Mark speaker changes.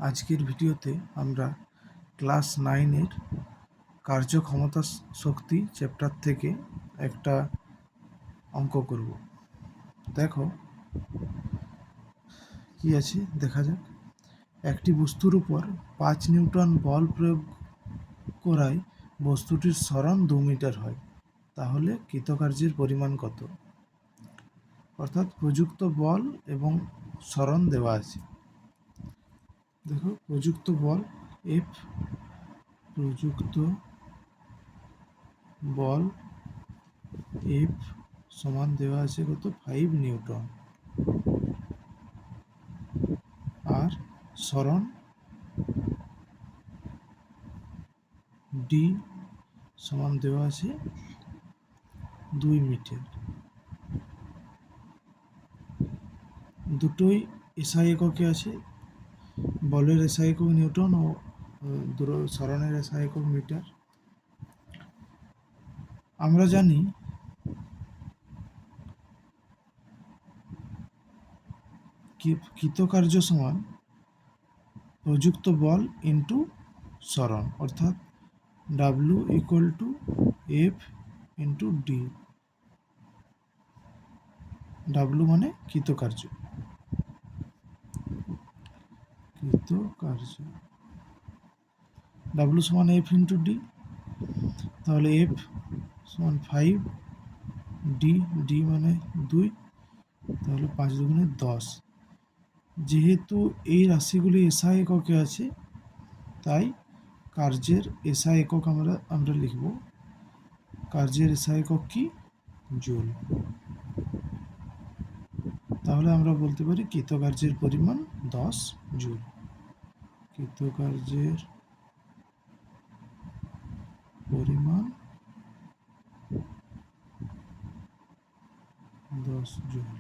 Speaker 1: আজকের ভিডিওতে আমরা ক্লাস 9-এর কার্যক্ষমতা শক্তি চ্যাপ্টার থেকে একটা অঙ্ক করব। দেখো কি আছে দেখা যাক। একটি বস্তুর উপর 5 নিউটন বল প্রয়োগ করায় বস্তুটির সরণ 2 মিটার হয়, তাহলে কৃতকার্যের পরিমাণ কত? অর্থাৎ প্রযুক্ত বল এবং সরণ দেওয়া আছে। দেখো প্রযুক্ত বল F, প্রযুক্ত বল F সমান দেওয়া আছে কত? 5 নিউটন। আর সরণ D সমান দেওয়া আছে 2 মিটার। দুটোই এসআই এককে আছে, বলের এসআই একক নিউটন ও সরণের এসআই একক মিটার। আমরা জানি কৃতকার্য সমান প্রযুক্ত বল ইন্টু সরণ, অর্থাৎ W equal to F into D. W মানে কৃতকার্য, W সমান F ইন্টু ডি। তাহলে F সমান 5, ডি মানে 2, তাহলে 5 দুগুণে 10। যেহেতু এই রাশিগুলি এসআই এককে আছে, তাই কার্যের এসআই একক আমরা লিখব। কার্যের এসআই একক কি? জুল। তাহলে আমরা বলতে পারি কৃতকার্যের পরিমাণ 10 জুল। কৃতকার্যের পরিমাণ 10 জুল।